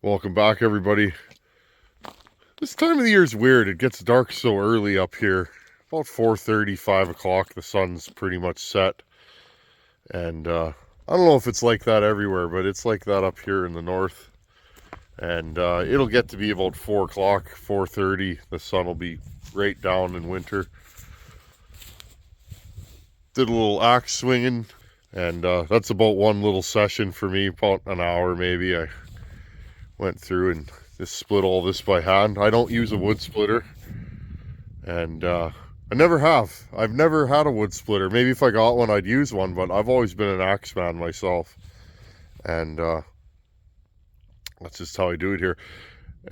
Welcome back, everybody. This time of the year is weird. It gets dark so early up here. About 4:30, 5 o'clock, the sun's pretty much set. And I don't know if it's like that everywhere, but it's like that up here in the north. And it'll get to be about 4 o'clock, 4:30. The sun will be right down in winter. Did a little axe swinging, and that's about one little session for me, about an hour maybe. I went through and just split all this by hand. I don't use a wood splitter, and I never have. I've never had a wood splitter. Maybe if I got one, I'd use one, but I've always been an axe man myself, and that's just how I do it here.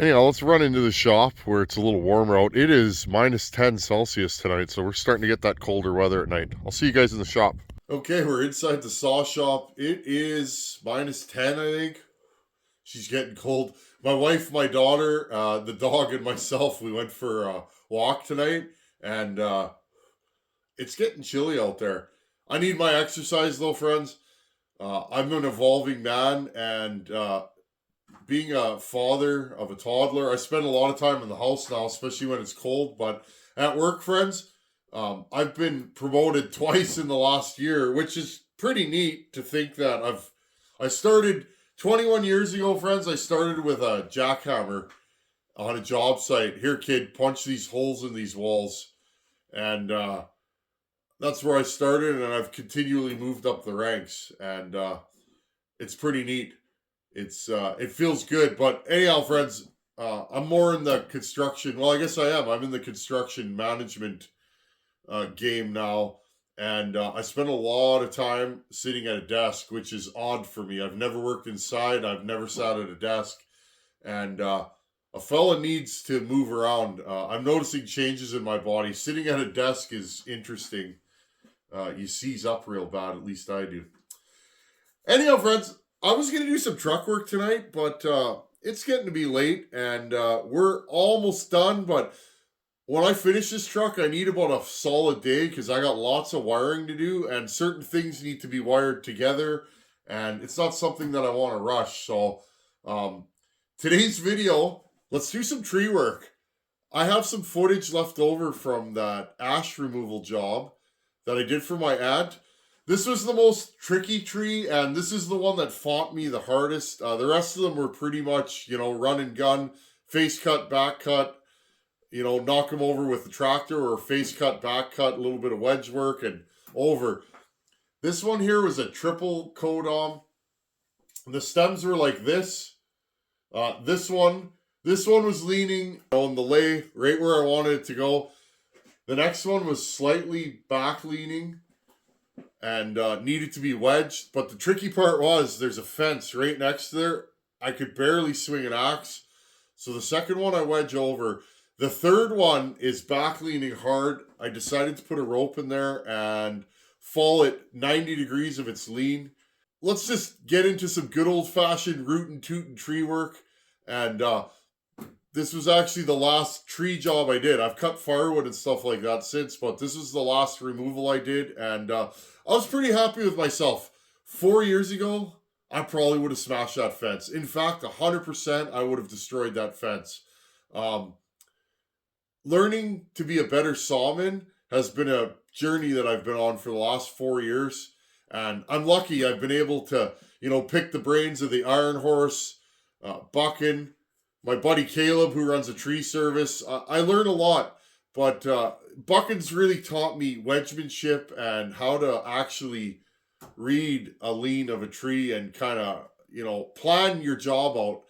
Anyhow, let's run into the shop where it's a little warmer out. It is minus 10 Celsius tonight, so we're starting to get that colder weather at night. I'll see you guys in the shop. Okay, we're inside the saw shop. It is minus 10, I think. She's getting cold. My wife, my daughter, the dog, and myself, we went for a walk tonight, and it's getting chilly out there. I need my exercise, though, friends. I'm an evolving man, and being a father of a toddler, I spend a lot of time in the house now, especially when it's cold. But at work, friends, I've been promoted twice in the last year, which is pretty neat to think that I started 21 years ago, friends. I started with a jackhammer on a job site. Here, kid, punch these holes in these walls. And that's where I started, and I've continually moved up the ranks. And it's pretty neat. It feels good. But anyhow, friends, I'm more in the construction. Well, I guess I am. I'm in the construction management game now. And I spend a lot of time sitting at a desk, which is odd for me. I've never worked inside. I've never sat at a desk. And a fella needs to move around. I'm noticing changes in my body. Sitting at a desk is interesting. You seize up real bad, at least I do. Anyhow, friends, I was going to do some truck work tonight, but it's getting to be late, and we're almost done. But when I finish this truck, I need about a solid day because I got lots of wiring to do, and certain things need to be wired together, and it's not something that I want to rush. So today's video, let's do some tree work. I have some footage left over from that ash removal job that I did for my aunt. This was the most tricky tree, and this is the one that fought me the hardest. The rest of them were pretty much, run and gun, face cut, back cut, knock them over with the tractor, or face cut, back cut, a little bit of wedge work, and over. This one here was a triple codom. The stems were like this. This one was leaning on the lay right where I wanted it to go. The next one was slightly back leaning and needed to be wedged. But the tricky part was there's a fence right next to there. I could barely swing an axe. So the second one I wedge over. The third one is back leaning hard. I decided to put a rope in there and fall at 90 degrees of its lean. Let's just get into some good old fashioned rootin' tootin' tree work. And this was actually the last tree job I did. I've cut firewood and stuff like that since, but this was the last removal I did, and I was pretty happy with myself. 4 years ago, I probably would have smashed that fence. In fact, 100% I would have destroyed that fence. Learning to be a better sawman has been a journey that I've been on for the last 4 years, and I'm lucky I've been able to, pick the brains of the Iron Horse, Buckin, my buddy Caleb, who runs a tree service. I learned a lot, but Buckin's really taught me wedgemanship and how to actually read a lean of a tree and kind of, plan your job out.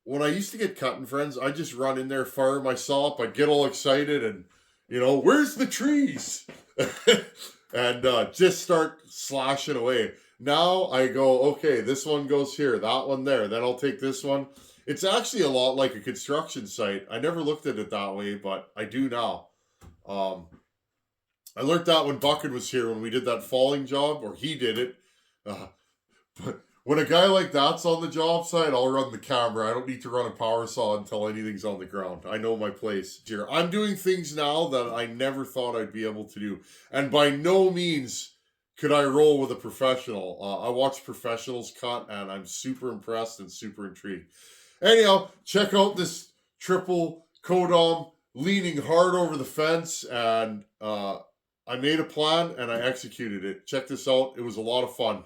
When I used to get cutting, friends, I just run in there, fire my saw up, I'd get all excited and, where's the trees? And just start slashing away. Now I go, okay, this one goes here, that one there, then I'll take this one. It's actually a lot like a construction site. I never looked at it that way, but I do now. I learned that when Bucket was here when we did that falling job, or he did it. But when a guy like that's on the job site, I'll run the camera. I don't need to run a power saw until anything's on the ground. I know my place here. I'm doing things now that I never thought I'd be able to do. And by no means could I roll with a professional. I watch professionals cut, and I'm super impressed and super intrigued. Anyhow, check out this triple Kodom leaning hard over the fence, and I made a plan and I executed it. Check this out. It was a lot of fun.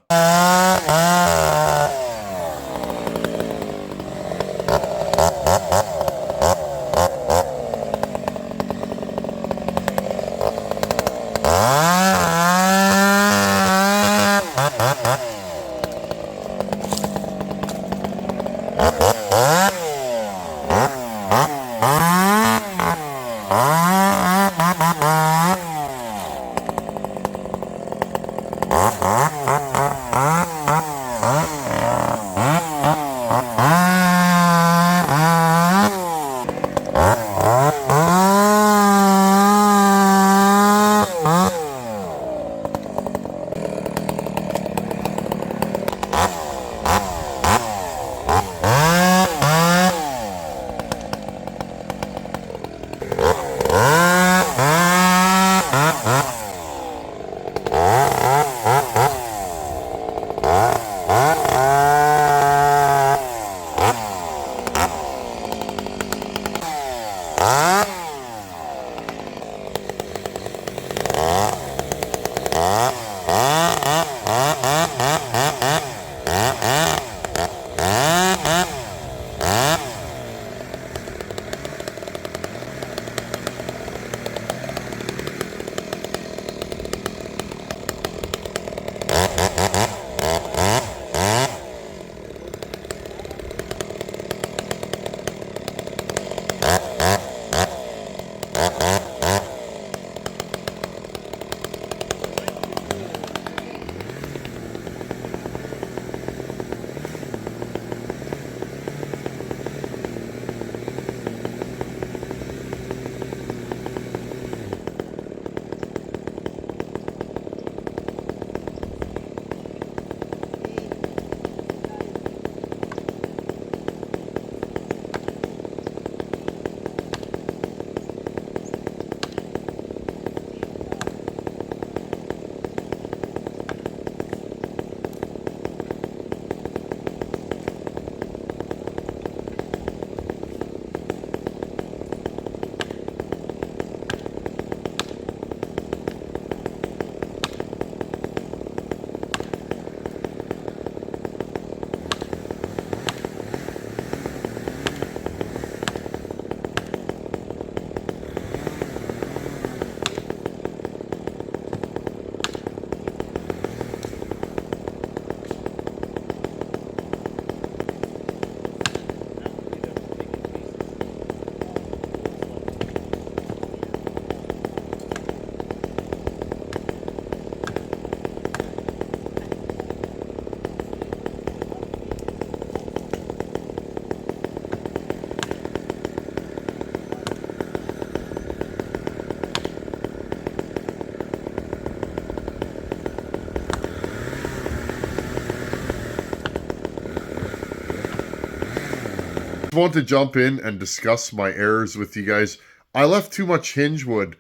Want to jump in and discuss my errors with you guys. I left too much hinge wood.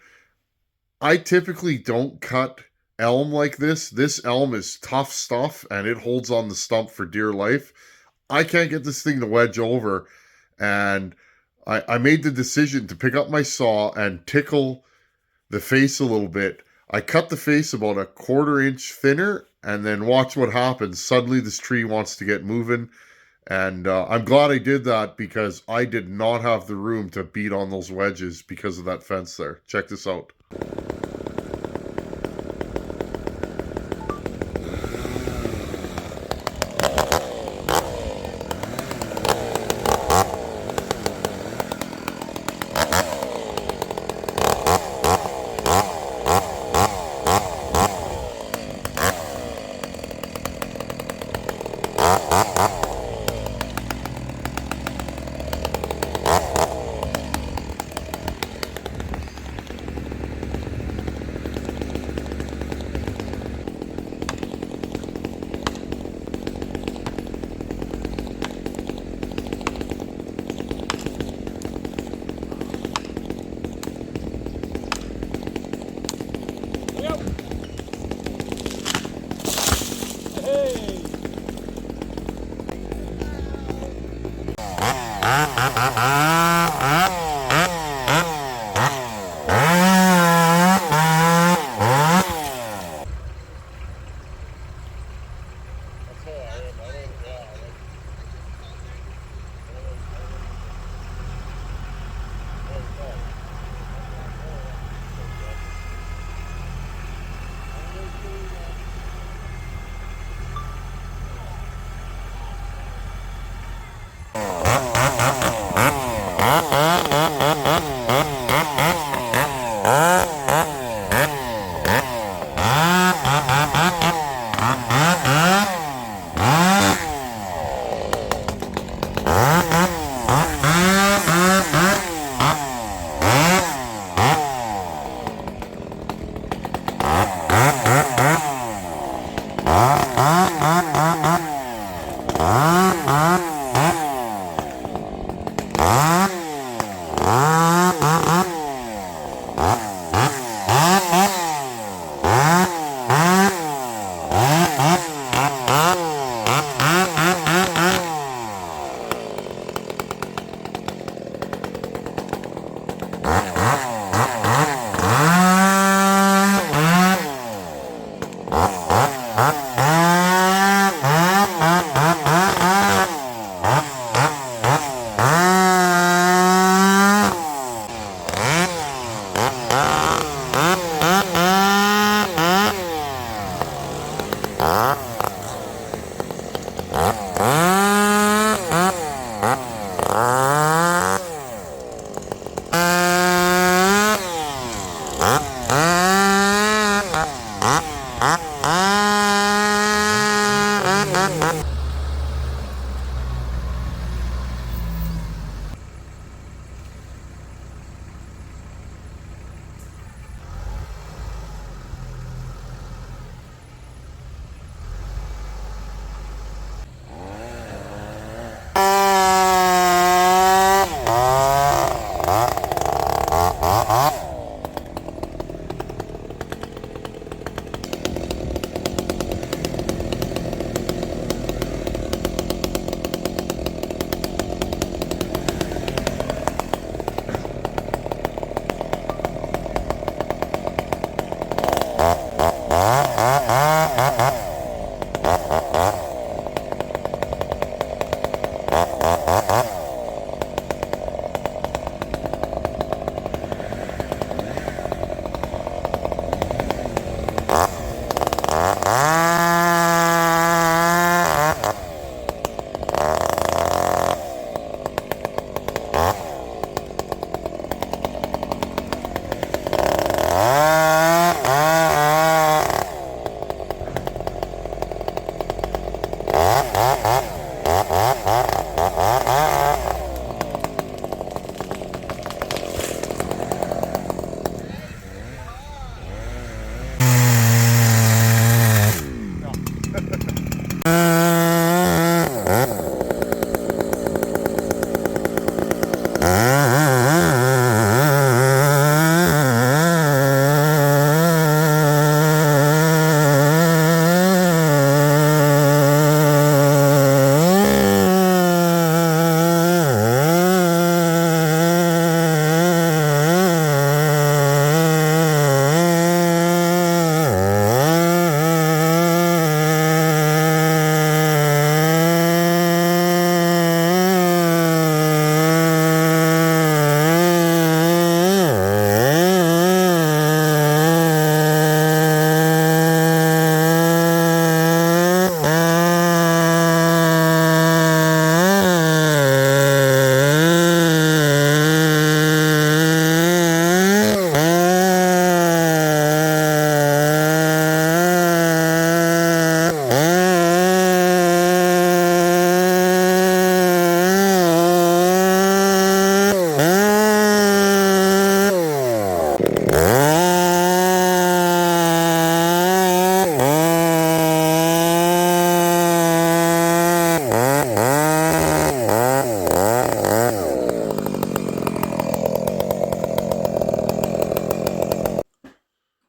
I typically don't cut elm like this. This elm is tough stuff and it holds on the stump for dear life. I can't get this thing to wedge over, and I made the decision to pick up my saw and tickle the face a little bit. I cut the face about a 1/4 inch thinner, and then watch what happens. Suddenly this tree wants to get moving. And I'm glad I did that, because I did not have the room to beat on those wedges because of that fence there. Check this out.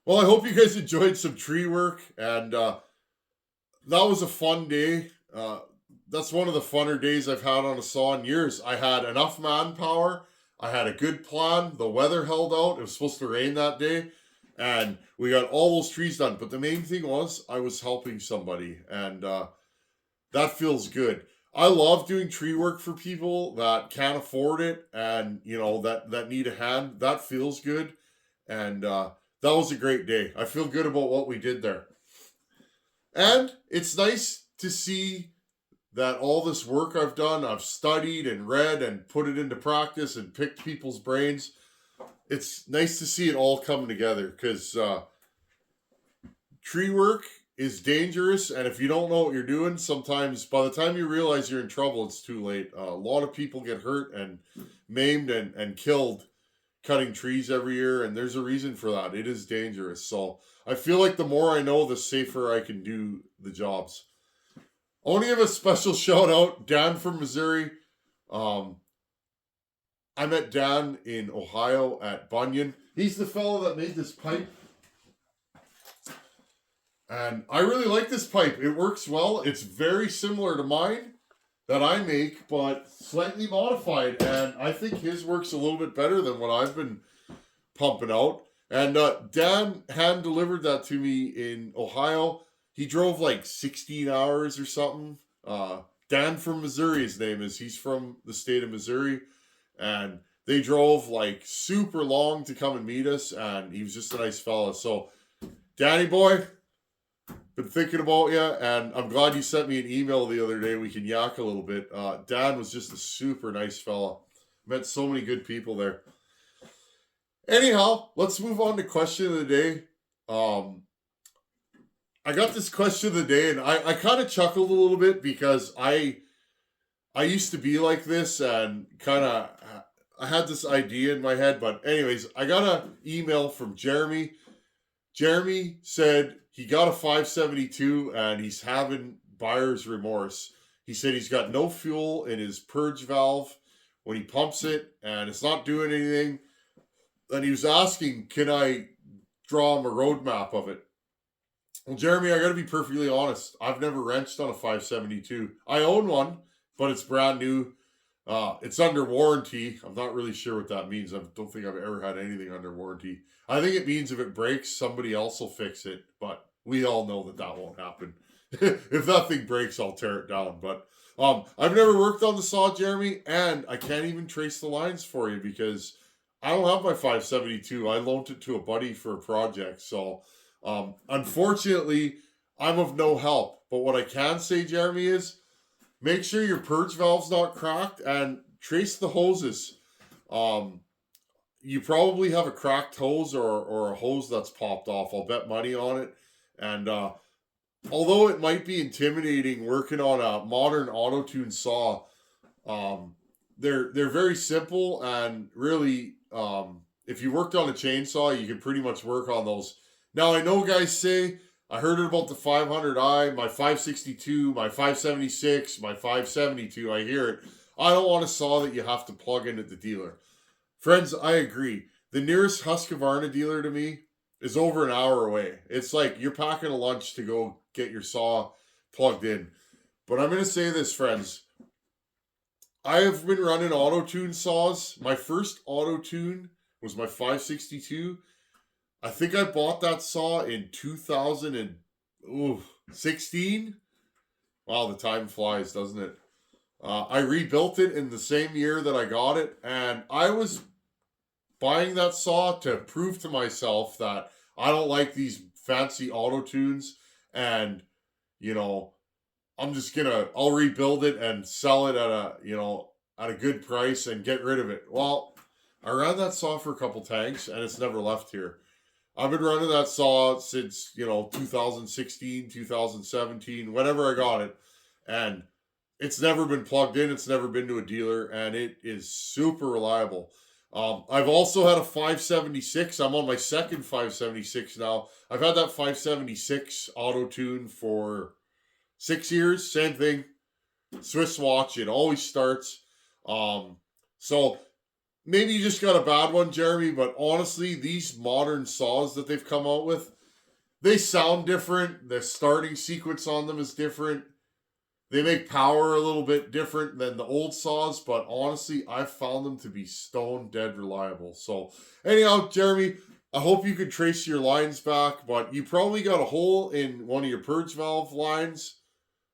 Well, I hope you guys enjoyed some tree work, and that was a fun day. that's one of the funner days I've had on a saw in years. I had enough manpower. I had a good plan. The weather held out. It was supposed to rain that day. And we got all those trees done. But the main thing was I was helping somebody. And that feels good. I love doing tree work for people that can't afford it and, that need a hand. That feels good. And that was a great day. I feel good about what we did there. And it's nice to see that all this work I've done, I've studied and read and put it into practice and picked people's brains. It's nice to see it all come together because tree work is dangerous. And if you don't know what you're doing, sometimes by the time you realize you're in trouble, it's too late. A lot of people get hurt and maimed and killed cutting trees every year. And there's a reason for that. It is dangerous. So I feel like the more I know, the safer I can do the jobs. I want to give a special shout out, Dan from Missouri. I met Dan in Ohio at Bunyan. He's the fellow that made this pipe. And I really like this pipe. It works well. It's very similar to mine that I make, but slightly modified. And I think his works a little bit better than what I've been pumping out. And Dan hand delivered that to me in Ohio. He drove like 16 hours or something. Dan from Missouri, his name is. He's from the state of Missouri. And they drove like super long to come and meet us. And he was just a nice fella. So, Danny boy, been thinking about you. And I'm glad you sent me an email the other day. We can yak a little bit. Dan was just a super nice fella. Met so many good people there. Anyhow, let's move on to question of the day. I got this question of the day, and I kind of chuckled a little bit because I used to be like this, and kind of I had this idea in my head. But anyways, I got an email from Jeremy. Jeremy said he got a 572, and he's having buyer's remorse. He said he's got no fuel in his purge valve when he pumps it, and it's not doing anything. And he was asking, can I draw him a roadmap of it? Well, Jeremy, I got to be perfectly honest. I've never wrenched on a 572. I own one, but it's brand new. It's under warranty. I'm not really sure what that means. I don't think I've ever had anything under warranty. I think it means if it breaks, somebody else will fix it. But we all know that that won't happen. If that thing breaks, I'll tear it down. But I've never worked on the saw, Jeremy, and I can't even trace the lines for you because I don't have my 572. I loaned it to a buddy for a project. So unfortunately, I'm of no help. But what I can say, Jeremy, is make sure your purge valve's not cracked and trace the hoses. You probably have a cracked hose or a hose that's popped off. I'll bet money on it. And although it might be intimidating working on a modern auto-tune saw, they're very simple, and really, if you worked on a chainsaw, you can pretty much work on those. Now, I know guys say, I heard it about the 500i, my 562, my 576, my 572. I hear it. I don't want a saw that you have to plug in at the dealer. Friends, I agree. The nearest Husqvarna dealer to me is over an hour away. It's like you're packing a lunch to go get your saw plugged in. But I'm going to say this, friends. I have been running auto-tune saws. My first auto-tune was my 562. I think I bought that saw in 2016. Wow, the time flies, doesn't it? I rebuilt it in the same year that I got it, and I was buying that saw to prove to myself that I don't like these fancy auto-tunes, and, I'll rebuild it and sell it at a good price and get rid of it. Well, I ran that saw for a couple tanks, and it's never left here. I've been running that saw since, 2016, 2017, whenever I got it. And it's never been plugged in. It's never been to a dealer. And it is super reliable. I've also had a 576. I'm on my second 576 now. I've had that 576 auto-tune for 6 years. Same thing. Swiss watch. It always starts. So maybe you just got a bad one, Jeremy, but honestly, these modern saws that they've come out with, they sound different. The starting sequence on them is different. They make power a little bit different than the old saws, but honestly, I've found them to be stone dead reliable. So, anyhow, Jeremy, I hope you could trace your lines back, but you probably got a hole in one of your purge valve lines,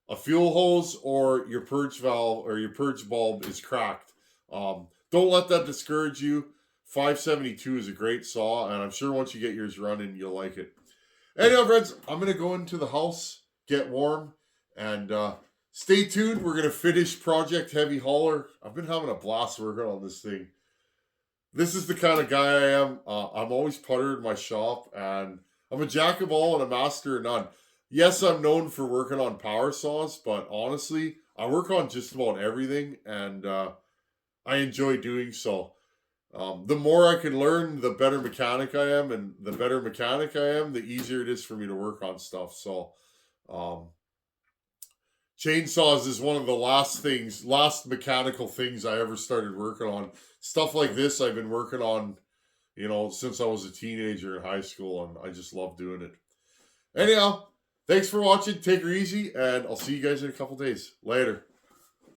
a fuel hose, or your purge valve or your purge bulb is cracked. Don't let that discourage you. 572 is a great saw, and I'm sure once you get yours running, you'll like it. Anyhow, friends, I'm going to go into the house, get warm, and stay tuned. We're going to finish Project Heavy Hauler. I've been having a blast working on this thing. This is the kind of guy I am. I'm always putter in my shop, and I'm a jack of all and a master of none. Yes, I'm known for working on power saws, but honestly, I work on just about everything, and I enjoy doing so. The more I can learn, the better mechanic I am, and the better mechanic I am, the easier it is for me to work on stuff. So, um, chainsaws is one of the last mechanical things I ever started working on. Stuff like this I've been working on, since I was a teenager in high school, and I just love doing it. Anyhow, thanks for watching. Take her easy, and I'll see you guys in a couple days. Later.